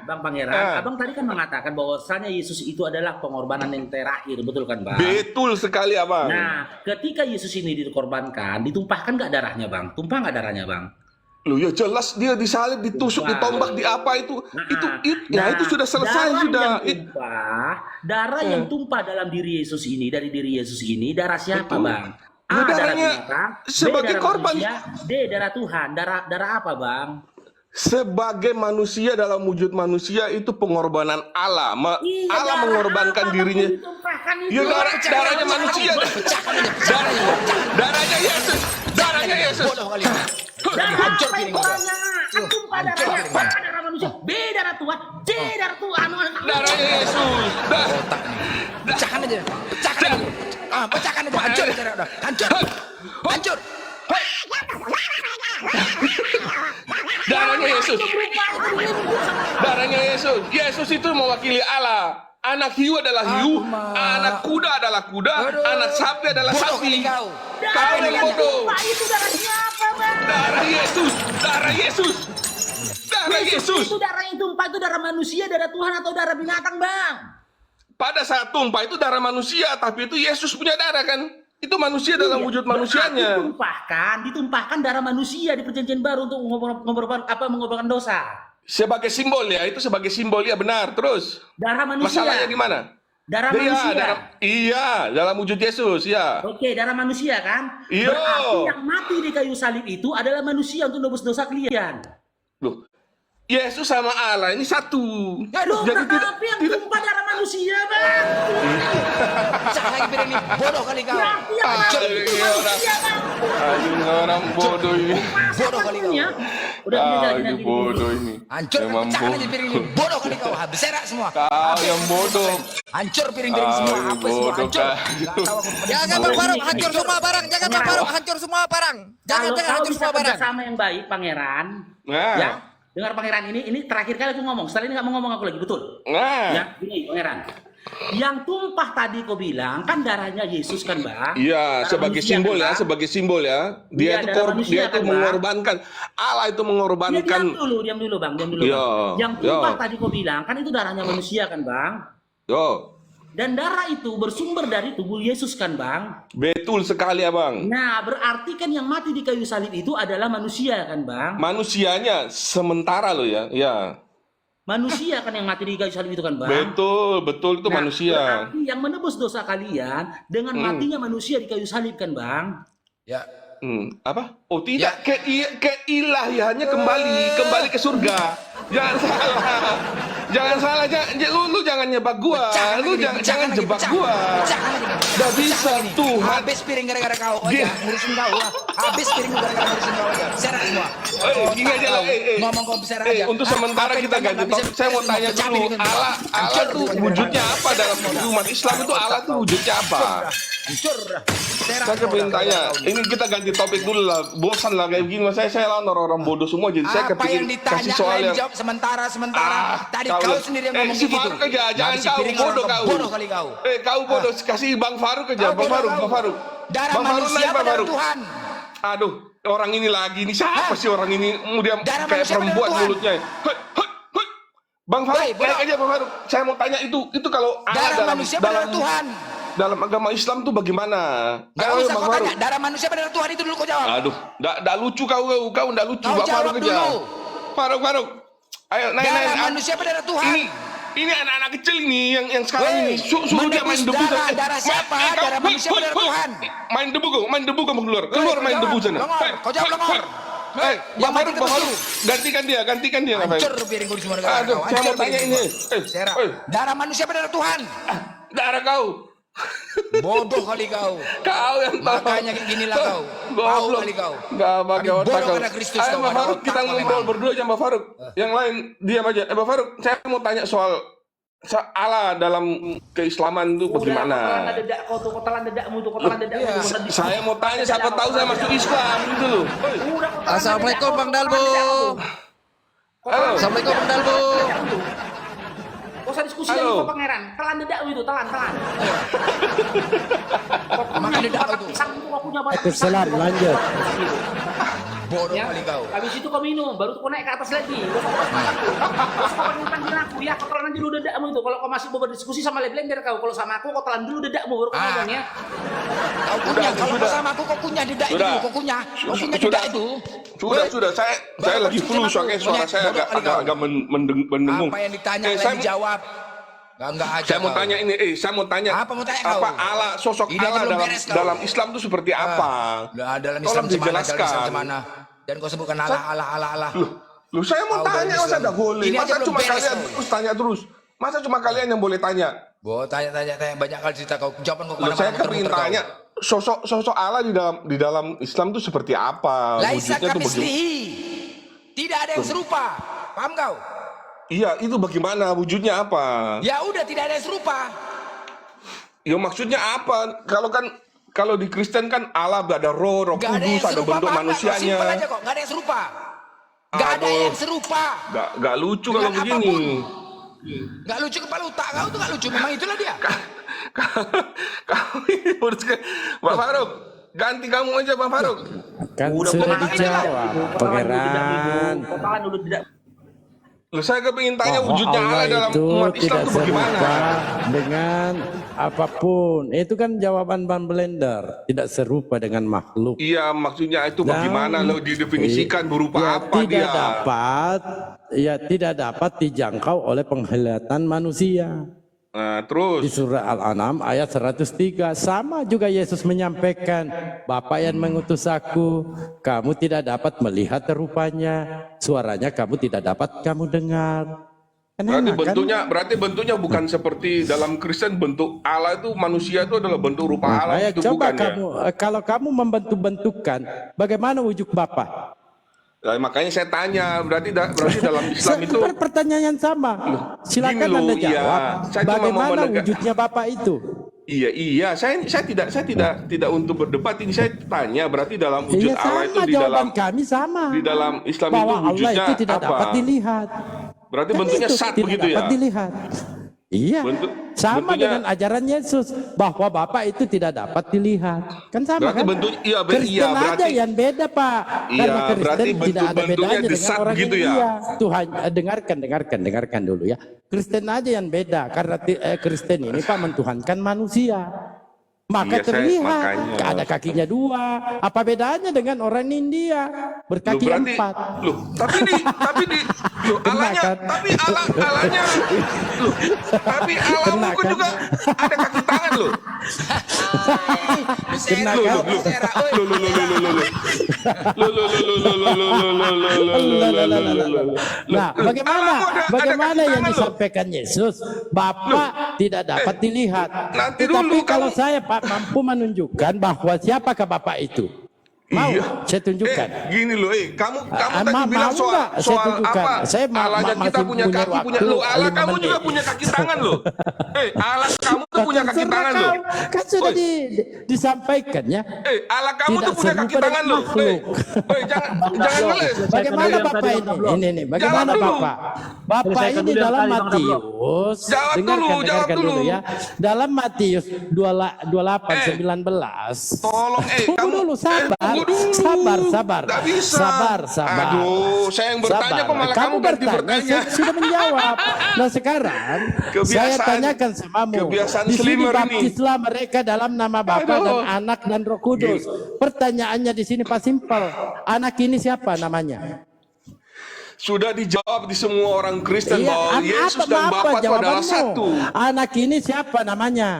Ah. Abang tadi kan mengatakan bahwasanya Yesus itu adalah pengorbanan yang terakhir, betul kan Bang? Betul sekali abang. Nah, ketika Yesus ini dikorbankan, ditumpahkan nggak darahnya Bang? Tumpah nggak darahnya Bang? Loh ya jelas dia disalib, ditusuk, Tumpah. ditombak, di apa itu? Nah, Itu sudah selesai darah sudah. Yang tumpah, darah yang tumpah dalam diri Yesus ini, dari diri Yesus ini, darah siapa Betul. Bang? Nah, Darah darahnya binatang, B, sebagai darah korban. manusia, D, darah Tuhan. Darah apa Bang? Sebagai manusia dalam wujud manusia itu pengorbanan Allah. Iya, Allah darah mengorbankan apa, Bang, dirinya. yang ditumpahkan itu? Ya darahnya manusia. Darahnya Yesus. Darahnya Yesus. Bodoh kali. Darah Hancur apa piring itu kau. orangnya? Tumpah darahnya. A, darah manusia, B, darah Tuhan, C, darah Tuhan. Darahnya Yesus. Pecahkan aja. Pecahkan aja. Ah, pecahkan aja. Hancur aja udah. Hancur. Hancur. Darahnya Yesus. Darahnya Yesus. Yesus itu mewakili Allah. Anak hiu adalah hiu, anak kuda adalah kuda, Aduh. anak sapi adalah Bodoh sapi. kali kau. Kau yang bodoh. Itu darah siapa Bang? Darah Yesus, darah Yesus, darah Yesus. Itu darah yang tumpah itu darah manusia, darah Tuhan atau darah binatang Bang? Pada saat tumpah itu darah manusia, tapi itu Yesus punya darah kan? Itu manusia dalam wujud manusianya. Ditumpahkan darah manusia di perjanjian baru untuk mengorbankan dosa. Sebagai simbol ya, itu sebagai simbol ya benar. Terus Darah manusia. masalahnya di mana? Darah Iya, manusia. iya, dalam wujud Yesus ya. Oke, darah manusia kan? Iya. Berarti yang mati di kayu salib itu adalah manusia untuk nebus dosa kalian. Loh, Yesus sama Allah ini satu. Aduh, tapi yang tumpah darah manusia Bang. Pecah lagi piring ini. Bodoh kali kau. Berarti yang mati itu iya, manusia Bang. Aduh, orang bodoh ini. Bodoh kali kau. Ya. Udah Aduh, bodoh ini. Hancur. Memang Pecahkan aja bodoh. piring ini. Bodoh kali kau. Habis serak semua. Kau yang bodoh. Hancur piring-piring semua. Aduh, Apa semua bodoh hancur. kau. Nggak tahu aku. Jangan Bang Faruk hancur semua barang. Jangan Bang Faruk hancur semua barang. Jangan Kalau hancur bisa semua barang. kerjasama yang baik, Pangeran. Nah. Ya, dengar Pangeran ini terakhir kali aku ngomong. Setelah ini nggak mau ngomong aku lagi, betul? Nah. Ya, ini Pangeran. Yang tumpah tadi kau bilang kan darahnya Yesus kan, Bang? Iya, Darah sebagai manusia, simbol kan, ya, Bang? sebagai simbol ya. Dia Iya, itu darah manusia, dia kan, itu Bang? mengorbankan. Allah itu Ya, mengorbankan. diam dulu, Bang. Iya, Yang tumpah iya. tadi kau bilang kan itu darahnya manusia kan, Bang? Yo, Dan darah itu bersumber dari tubuh Yesus kan, Bang? betul sekali abang. Nah, berarti kan yang mati di kayu salib itu adalah manusia kan, Bang? Manusianya sementara loh ya, ya. Manusia kan yang mati di kayu salib itu kan, Bang? Betul, betul itu Nah, manusia. berarti yang menebus dosa kalian dengan matinya manusia di kayu salib kan, Bang? Ya. Apa? Oh tidak, keilahiannya kembali ke surga. Jangan salah. Jangan salah, lu jangan nyebak gua. Lu jangan jebak gua. Udah bisa Tuhan. Habis piring gara-gara kau aja ngurusin kau. Habis piring gara-gara ngurusin kau aja. Serak semua. Gini aja lah. Ngomong kau besar aja. Untuk sementara kita ganti topik. Saya mau tanya dulu, Allah tuh wujudnya apa dalam umat Islam itu? Allah tuh wujudnya apa? Hancur. Saya kepingin tanya, ini kita ganti topik dulu lah. Bosan lah kayak begini. Saya lawan orang bodoh semua, jadi saya Apa yang kepingin ditanya kasih soal yang dijawab sementara. Tadi kau sendiri yang ngomong si gitu. Faruk aja, jangan Habis kau piring bodoh orang kau. bodoh kali kau. Kau bodoh, kasih Bang Faruk aja. Kau Bang bodoh Faruk, kau. Bang Faruk. Darah Bang Faruk manusia naik, Bang pada Faruk. Tuhan. Aduh, orang ini lagi nih. Siapa sih orang ini? Dia Darah kayak manusia pada perempuan Tuhan. mulutnya. Hei. Bang Faruk, Hei, bodoh. naik aja Bang Faruk. Saya mau tanya itu kalau Allah Darah manusia pada Tuhan. dalam agama Islam tuh bagaimana? Gak Ayo, usah Bang kau Faruk. tanya. Darah manusia pada Tuhan itu dulu kau jawab. Aduh, nggak lucu kau nggak lucu. Kau Bang jawab Faruk aja. dulu. Faruk. Ayo, naik. Darah manusia pada Tuhan. Ini anak-anak kecil ini yang sekarang ini suruh dia main debu. Darah siapa? Darah manusia pada Tuhan. Main debu kamu keluar main debu sana. Kau jawab longor. Bang Faruk, gantikan dia ngapain? Hancur piring kau di semua negara. Aduh, saya mau tanya ini. Serak. Darah manusia pada Tuhan. Darah kau. Bodoh kali kau. Kau yang tahu. Makanya kayak ginilah kau. Tahu kali kau. Gak pakai Kami otak bodoh kau. karena Kristus Ayo kau, Bang ada Faruk, otak kita kau ngobrol memang. berdua aja Bang Faruk. Yang lain diam aja. Bang Faruk, saya mau tanya soal Allah dalam keislaman itu bagaimana? Saya mau tanya, siapa tahu saya masuk Islam gitu loh. Assalamualaikum Bang Dalbo. Halo. Assalamualaikum Bang Dalbo. Gak usah diskusi Halo. lagi Pak Pangeran. Telan dedak itu, telan. Makan dedak itu. Selam, lanjut. Bodoh kali kau. Habis itu kau minum, baru kau naik ke atas lagi. Gak usah kau panggil aku. Ya, kau telan dulu dedakmu itu. Kalau kau masih mau berdiskusi sama blender kau. Kalau sama aku, kau telan dulu dedakmu baru kau ngomong ya. Kau kunyah. Kalau kau sama aku, kau kunyah dedak itu. Sudah. Kau kunyah dedak itu. Sudah. Saya lagi flu, soalnya suara saya agak mendengung. Apa yang ditanya saya nggak dijawab. Enggak aja. Saya mau kau. tanya ini, saya mau tanya. Apa mau tanya kau? Apa Allah, sosok Ini Allah belum beres kau. dalam Islam itu seperti apa? Dalam Islam Tolong dijelaskan. semana. Dan kau sebutkan Allah. Loh, saya mau Kau tanya, dalam masa Islam. tidak boleh? Ini aja Masa belum cuma beres kalian kau. terus tanya terus? Masa cuma kalian yang boleh tanya? Boh, tanya banyak kali cerita kau. Jawaban kau Loh, saya kemana-mana kepingin muter-muter tanya, kau. sosok Allah di dalam Islam itu seperti apa? Laisa Wujudnya itu bagaimana? kamislihi. Tidak ada yang serupa. Paham kau? Iya, itu bagaimana? Wujudnya apa? Ya udah tidak ada yang serupa. Ya maksudnya apa? Kalau di Kristen kan Allah ada roh Gak ada yang kudus, ada serupa. bentuk Paham nggak? Kau manusianya. simpel aja kok. Gak ada yang serupa. Gak ada Aduh. yang serupa. Gak lucu Dengan kalau begini. apapun. Gak lucu kepala otak kau tuh gak lucu. Memang itulah dia. Kau ini urus Bang Faruk, ganti kamu aja Bang Faruk. Kan Udah sudah pernah dijawab, Pangeran. Kau telan dulu dedak. Loh, saya kepingin tanya Bahwa wujudnya Allah dalam itu umat Islam tidak itu bagaimana? serupa dengan apapun. Itu kan jawaban Bang Blender. Tidak serupa dengan makhluk. Iya, maksudnya itu Dan- bagaimana lo didefinisikan berupa ya, apa tidak dia? tidak dapat dijangkau oleh penglihatan manusia. Nah, Di terus surah Al-An'am ayat 103 sama juga Yesus menyampaikan, Bapa yang mengutus aku, kamu tidak dapat melihat rupanya, suaranya kamu tidak dapat kamu dengar. Kan berarti enak, kan? bentuknya bukan seperti dalam Kristen bentuk Allah itu manusia itu adalah bentuk rupa Allah Makanya itu coba bukan ya? kamu, kalau kamu membentuk-bentukkan, bagaimana wujud Bapa? Nah, makanya saya tanya, berarti dalam Islam itu Pertanyaan yang sama. Silakan gini Anda loh, iya. jawab. Saya cuma mau Bagaimana menegak- wujudnya Bapa itu? iya, saya tidak untuk berdebat ini, saya tanya berarti dalam wujud Iya Allah itu sama, di dalam jawaban kami sama. di dalam Islam Bahwa itu Allah wujudnya itu tidak apa? dapat dilihat. Berarti Kan bentuknya itu, sat tidak begitu dapat ya? dilihat. Iya. Sama bentuknya- dengan ajaran Yesus bahwa Bapa itu tidak dapat dilihat. Kan sama Berarti kan? bentuk- iya, Kristen aja berarti- yang beda, Pak. Iya, Karena Kristen berarti tidak ada bentuknya bedanya dengan desat orang gitu ya? India. Tuhan, dengarkan dulu ya. Kristen aja yang beda karena Kristen ini Pak mentuhankan manusia. Maka Iya, terlihat makanya. ada kakinya 2. Apa bedanya dengan orang India berkaki 4? Kena kan? Alanya, tapi alamu Kena kan? juga ada kaki tangan loh. Kena kan? Nah, bagaimana yang disampaikan Yesus? Bapa tidak dapat dilihat. Nanti Tetapi dulu kalau kamu- saya Pak mampu menunjukkan bahwa siapakah Bapak itu. Mau saya tunjukkan. Gini loh, kamu tadi mau bilang nggak saya soal tunjukkan? apa? Saya Alanya kita masih punya punya kaki, punya waktu lo. Allah 5 kamu juga menit. punya kaki tangan loh. Allah kamu tuh punya kaki Terserah tangan loh. kau. Kan sudah Oi. disampaikan ya. Allah kamu Tidak tuh punya kaki serupa tangan dengan loh. makhluk. Jangan ngeles. Bagaimana Bapak ini? Ini bagaimana Jawab dulu. Bapak? Bapak ini dalam Matius, Jawab dengarkan dulu. dulu ya. Dalam Matius 28:19. Tolong, Tunggu dulu, sabar. tunggu dulu. Sabar. Nggak bisa. Sabar. Aduh, saya yang bertanya kok malah kamu ganti bertanya. Saya sudah menjawab. Nah sekarang saya tanyakan samamu. kebiasaan Di sini slimer ini. baptislah mereka dalam nama Bapa dan Anak dan Roh Kudus. Pertanyaannya di sini pas simpel. Anak ini siapa namanya? Sudah dijawab di semua orang Kristen Iya, bahwa Yesus dan apa Bapa itu adalah jawabanmu? satu. Anak ini siapa namanya?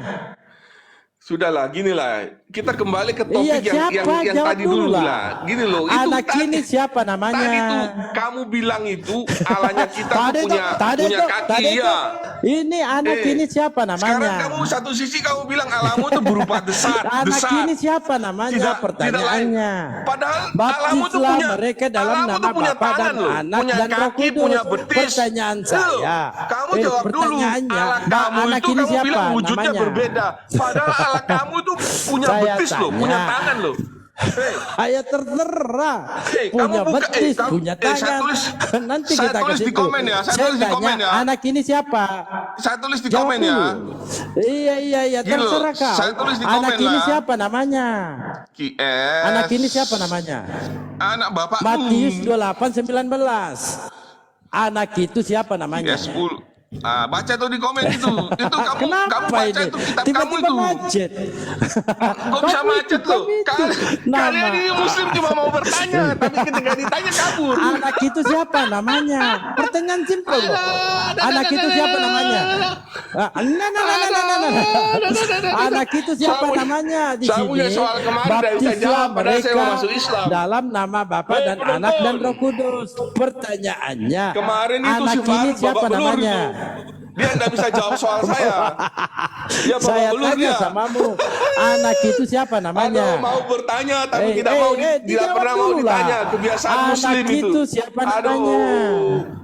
Sudahlah, gini lah. Kita kembali ke topik Iya, yang siapa? Jawab tadi dulu dulu lah. lah. Gini loh, itu Anak tadi, ini siapa namanya? Tadi tuh kamu bilang itu alanya kita tuh Tadi punya kaki ya. Ini anak ini siapa Sekarang namanya? kamu satu sisi kamu bilang alamu tuh berupa desat. Anak ini siapa namanya? Pertanyaannya. Padahal alamu tuh Baptislah punya mereka dalam alamu nama tuh punya Bapa dan tangan loh, Anak punya dan Roh kaki, Kudus. punya betis. Pertanyaan saya. Kamu jawab dulu. Pertanyaannya, Allah kamu anak itu ini kamu siapa bilang wujudnya namanya? berbeda. Padahal Allah kamu tuh punya Saya betis loh, tanya. punya tangan loh. Ayat tertera, kamu punya buka, betis, kamu- punya saya tangan. tulis- Nanti saya kita ke tulis di situ. komen ya, saya tulis di tanya, komen ya. anak ini siapa? Saya tulis di Jawab komen ya. dulu. Iya, Gini loh, terserah kau. saya tulis di Anak komen ini lah. siapa namanya? QS. Anak ini siapa namanya? Anak bapak. Matius 28:19. Anak itu siapa namanya? Ya 10. Baca tuh di komen itu. Itu kamu Kenapa baca ini? itu kitab kamu Tiba-tiba itu. macet. Kok bisa macet loh? Nama. Kalian ini muslim cuma mau bertanya, tapi ketika ditanya kabur. Anak itu siapa namanya? Pertanyaan simpel loh. Anak itu siapa namanya? Anak itu siapa namanya? Di Saya sini punya soal kemarin dari saya baptislah jawab, padahal saya mau mereka masuk Islam. dalam nama Bapa dan betul. Anak dan Roh Kudus. Pertanyaannya, Kemarin itu anak si ini Faruk siapa babak belur namanya? itu. Dia tidak bisa jawab soal saya. Dia babak Saya belur tanya dia. samamu, anak itu siapa namanya? Aduh, mau bertanya tapi tidak mau tidak dijawab pernah mau dulu lah. ditanya. Kebiasaan Anak muslim itu siapa namanya?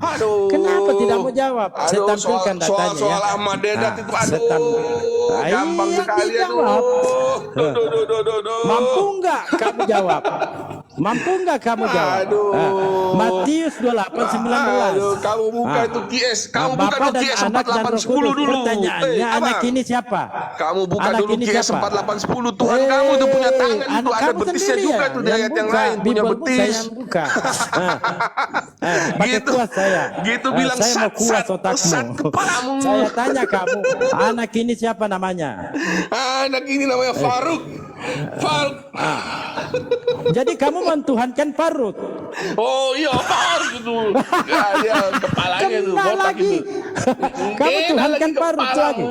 Aduh. Kenapa tidak mau jawab? Saya Aduh, tampilkan datanya soal ya. Ahmad Dedat itu saya tampil. gampang Iya, sekali dijawab. aduh. Mampu nggak kamu jawab? Mampu nggak kamu jawab? Aduh. Matius 28:19. Aduh, kamu buka itu QS. Kamu buka Bapak tuh dan QS Anak dan Roh 4810 Kudus. dulu. Pertanyaannya, Abang. anak ini siapa? Kamu buka Anak dulu ini QS siapa? 4810. Tuhan kamu tuh punya tangan itu anak ada kamu betisnya sendiri juga ya? tuh di ayat yang buka. lain punya Bible pun saya betis. yang buka. Pakai Gitu. kuas saya. Gitu bilang saya mau kuas sat otakmu. kepalamu. Saya tanya kamu, anak ini siapa namanya? Anak ini namanya Faruk. Faruk. Jadi kamu mentuhankan Parut. Oh iya Faruk itu. Ya, kepalanya tuh Kena botak lagi. itu. Kamu Kena tuhankan lagi Parut kepalamu. lagi.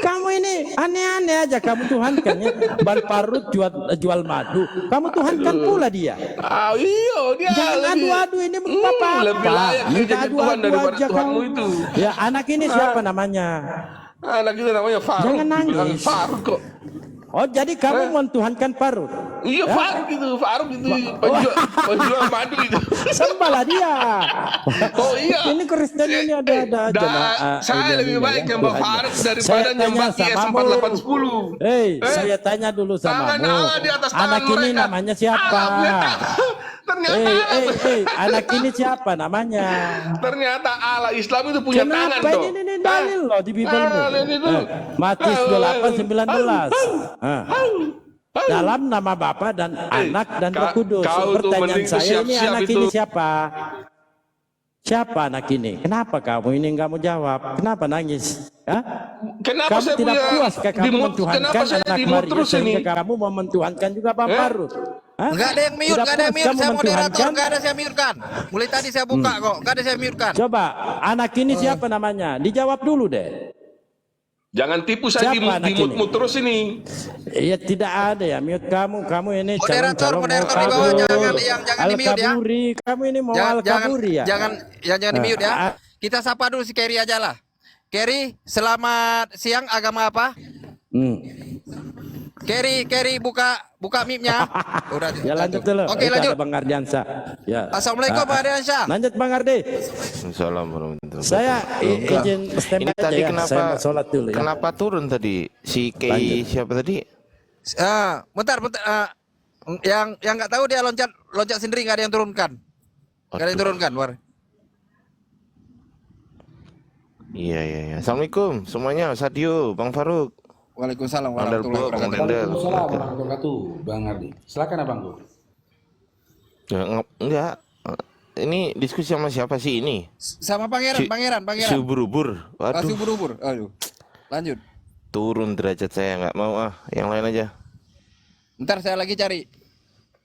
Kamu ini aneh-aneh aja kamu tuhankan ya. Ban Parut jual madu. Kamu tuhankan pula dia. Iya dia Jangan lebih- adu-adu ini apa? lebih layak Minta jadi Tuhan daripada aja Tuhanmu kamu. itu. Ya anak ini siapa namanya? Anak itu namanya Faruk. Jangan nangis. Bilang Faruk kok. Oh jadi kamu mentuhankan Parut. Iya Faruk itu penjual madu itu. Sembahlah dia. Oh iya. Ini Kristen ini ada aja. Saya lebih baik nyembah Faruk daripada Saya nyembah tanya IS samamu. 4810. Saya tanya dulu Tangan samamu. Allah di atas tangan Anak ini mereka. namanya siapa? Ternyata Anak ini siapa namanya? ternyata Allah Islam itu punya tangan Kenapa tuh. ini dalil loh di Biblemu? Ini tuh. Matius 28:19. Dalam nama Bapa dan Anak dan Roh Kudus. kau tuh Pertanyaan mending saya ini siap-siap anak itu. ini siapa? Siapa anak ini? Kenapa kamu ini nggak mau jawab? Kenapa nangis? Hah? Kenapa Kamu saya tidak punya puas kamu dimut? mentuhankan Kenapa saya anak dimut Maria terus ini? sehingga kamu mau mentuhankan juga Bang Faruk? Hah? Enggak ada yang mute, Tidak enggak ada yang puas mute. kamu Saya moderator, mentuhankan? enggak ada saya mute kan. Mulai tadi saya buka kok, enggak ada saya mute kan. Coba anak ini siapa namanya? Dijawab dulu deh. Jangan tipu saya Siapa anak dimut terus ini. Iya tidak ada ya mute kamu ini Moderator, calon moderator di mau bawah, kabur. jangan di mute ya. Al-Kaburi, kamu ini mau Jangan al-kaburi ya? jangan di mute ya. Kita sapa dulu si Kerry aja lah. Kerry, selamat siang, agama apa? Kerry buka mic-nya. Udah. Ya lanjut dulu. Oke, Itu lanjut. ada Bang Ardiansyah. Ya. Assalamualaikum Bang Ardiansyah. Lanjut Bang Ardi. Assalamualaikum warahmatullahi Saya izin Ini standby tadi aja ya. kenapa Saya mau sholat dulu ya. kenapa turun tadi si Kei Lanjut. siapa tadi? Bentar. Yang nggak tahu dia loncat sendiri, nggak ada yang turunkan. Nggak ada yang turunkan, War. Iya. Assalamualaikum semuanya, Sadio, Bang Faruk. Waalaikumsalam Bang Darbo, warahmatullahi Bang wabarakatuh. Dendel. Waalaikumsalam warahmatullahi wabarakatuh, Bang Ardi. Silakan Abangku. Ya, enggak. Ini diskusi sama siapa sih ini? Sama Pangeran. Si ubur-ubur. Masih Waduh, ubur-ubur. Aduh. Lanjut. turun derajat saya, nggak mau yang lain aja. Ntar saya lagi cari.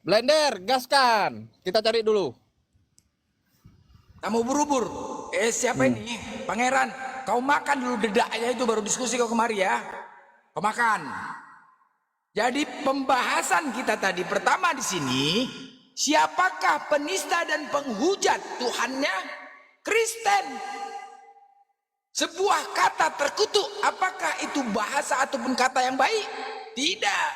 Blender, gaskan. Kita cari dulu. Kamu berubur. Siapa ini? Pangeran, kau makan dulu dedaknya itu baru diskusi kau kemari ya. Kau makan. Jadi pembahasan kita tadi pertama di sini, siapakah penista dan penghujat Tuhannya? Kristen. Sebuah kata terkutuk, apakah itu bahasa ataupun kata yang baik? Tidak.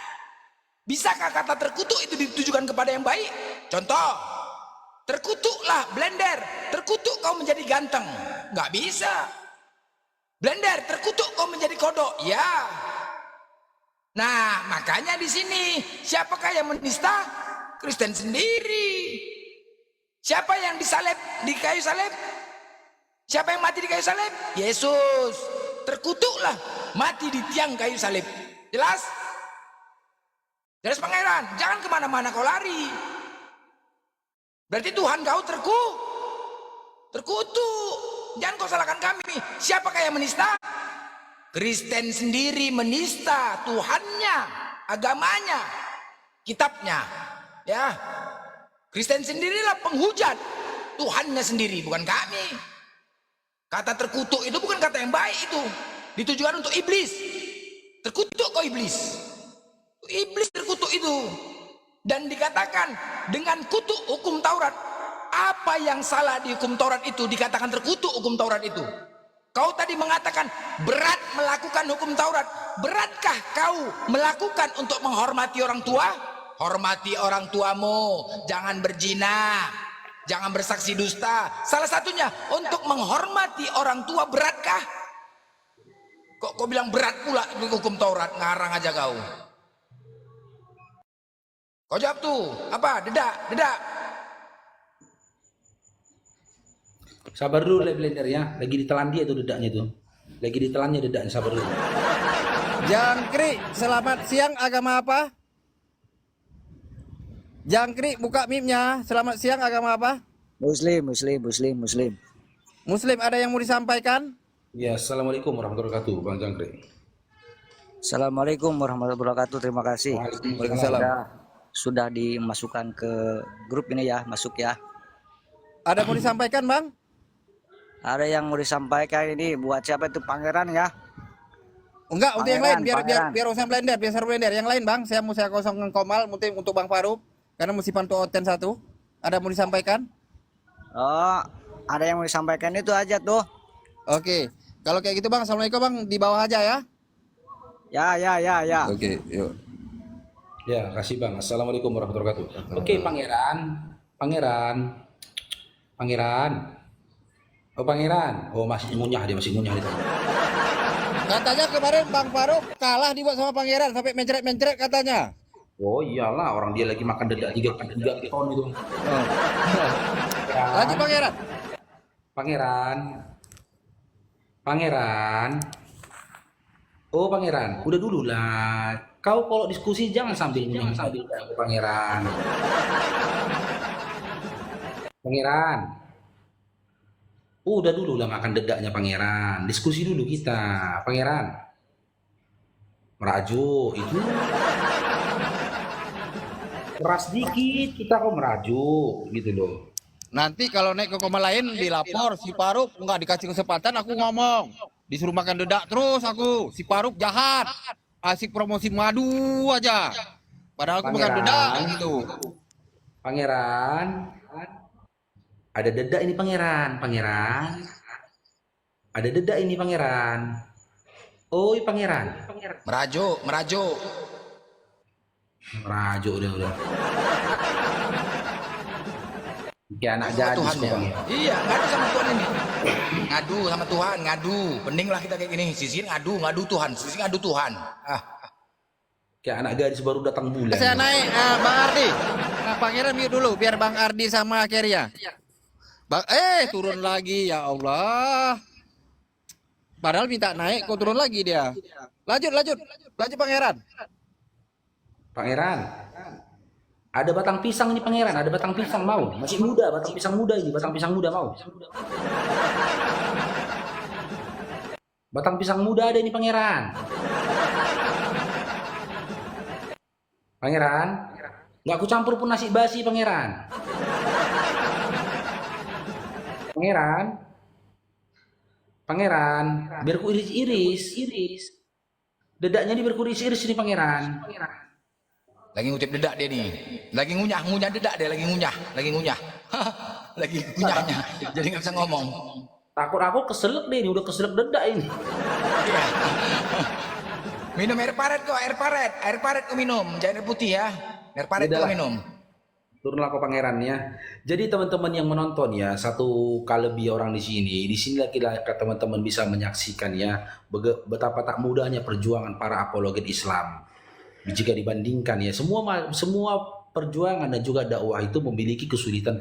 Bisakah kata terkutuk itu ditujukan kepada yang baik? Contoh, terkutuklah Blender, terkutuk kau menjadi ganteng. Nggak bisa. Blender, terkutuk kau menjadi kodok. Ya. Nah, makanya di sini siapakah yang menista? Kristen sendiri. Siapa yang disalib di kayu salib? Siapa yang mati di kayu salib? Yesus. Terkutuklah mati di tiang kayu salib. Jelas? Jelas Pangeran, jangan kemana-mana kau lari. Berarti Tuhan kau terkutuk. Jangan kau salahkan kami. Siapakah yang menista? Kristen sendiri menista Tuhannya, agamanya, kitabnya. Ya, Kristen sendirilah penghujat Tuhannya sendiri, bukan kami. Kata terkutuk itu bukan kata yang baik itu. Ditujukan untuk iblis. Terkutuk kau iblis. Iblis terkutuk itu. Dan dikatakan dengan kutuk hukum Taurat. Apa yang salah di hukum Taurat itu dikatakan terkutuk hukum Taurat itu? Kau tadi mengatakan berat melakukan hukum Taurat. Beratkah kau melakukan untuk menghormati orang tua? Hormati orang tuamu. Jangan berzina. Jangan bersaksi dusta. Salah satunya untuk menghormati orang tua beratkah? Kok kau bilang berat pula di hukum Taurat? Ngarang aja kau. Kau jawab tuh, apa? Dedak. Sabar dulu Blender ya. Lagi ditelan dia tuh dedaknya tuh. Lagi ditelannya dedaknya, sabar dulu. Jangkrik, selamat siang, agama apa? Jangkrik, buka mic-nya. Selamat siang, agama apa? Muslim. Muslim, ada yang mau disampaikan? Ya, assalamualaikum warahmatullahi wabarakatuh, Bang Jangkrik. Assalamualaikum warahmatullahi wabarakatuh. Terima kasih. Sudah dimasukkan ke grup ini ya, masuk ya. Ada mau disampaikan, Bang? Ada yang mau disampaikan ini buat siapa itu Pangeran ya? Enggak, untuk yang lain Pangeran. biar urusan Blender, Yang lain, Bang, saya kosongkan Komal untuk Bang Faruk karena mesti pantau Oten 1. Ada mau disampaikan? Oh, ada yang mau disampaikan itu aja tuh. Oke. Kalau kayak gitu, Bang, assalamualaikum, Bang, di bawah aja ya. Ya. Oke, yuk. Ya, kasih Bang. Assalamualaikum warahmatullahi wabarakatuh. Oke, Pangeran. Oh, Pangeran. Oh, masih ngunyah dia. Katanya kemarin Bang Faruk kalah dibuat sama Pangeran sampai mencret-mencret katanya. Oh iyalah, orang dia lagi makan dedak 3 ton itu. Lanjut Pangeran. Pangeran. Oh, Pangeran, udah dulu lah. Kau kalau diskusi jangan sambil aku Pangeran. Udah dulu lah makan dedaknya pangeran. Diskusi dulu kita, pangeran. Merajuk itu keras dikit, kita kok merajuk gitu loh. Nanti kalau naik ke koma lain dilapor si Paruk nggak dikasih kesempatan aku ngomong. Disuruh makan dedak terus aku. Si Paruk jahat. Asik promosi madu aja. Padahal aku makan dedak gitu. Pangeran, ada dedak ini pangeran, pangeran. Ada dedak ini pangeran. Oi pangeran. Merajuk, merajuk. Merajuk udah. Kayak anak gadis Tuhan kok, ya. pangeran. Iya, ngadu sama Tuhan ini. Ngadu sama Tuhan, ngadu. Peninglah kita kayak gini. Sisi ngadu Tuhan, sisi ngadu Tuhan. Kayak anak gadis baru datang bulan. Saya naik Bang Ardi. Nah, pangeran mute dulu biar Bang Ardi sama Keria. Turun lagi ya Allah. Padahal minta naik kok turun lagi dia. Lanjut pangeran. Pangeran. Ada batang pisang ini pangeran, ada batang pisang mau. Masih muda, batang pisang muda ini, batang pisang muda mau. Batang pisang muda ada ini pangeran. Pangeran, nggak aku campur pun nasi basi pangeran. Pangeran, biar ku iris. Dedaknya ini biar ku iris ini pangeran. Lagi ngutip dedak dia nih. Lagi ngunyah dedak dia, lagi ngunyah. Lagi ngunyahnya. Jadi nggak bisa ngomong. Takut aku keselak deh ini, udah keselak dedak ini. Iya. Minum air paret kok, air paret kau minum, jangan air putih ya. Air paret kau minum. Turunlah ke pangeran ya. Jadi teman-teman yang menonton ya, satu lebih orang di sini kita teman-teman bisa menyaksikan ya betapa tak mudahnya perjuangan para apologet Islam. Jika dibandingkan ya semua perjuangan dan juga dakwah itu memiliki kesulitan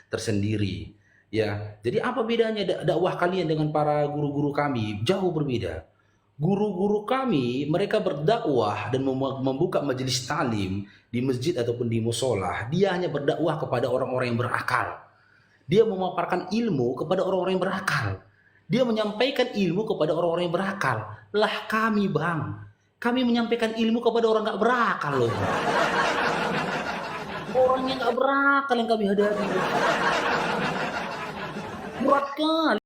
tersendiri ya. Jadi apa bedanya dakwah kalian dengan para guru-guru kami? Jauh berbeda. Guru-guru kami mereka berdakwah dan membuka majelis talim di masjid ataupun di musola. Dia hanya berdakwah kepada orang-orang yang berakal. Dia memaparkan ilmu kepada orang-orang yang berakal. Dia menyampaikan ilmu kepada orang-orang yang berakal. Lah kami bang, kami menyampaikan ilmu kepada orang nggak berakal loh. Orang yang nggak berakal yang kami hadapi. Berat kali.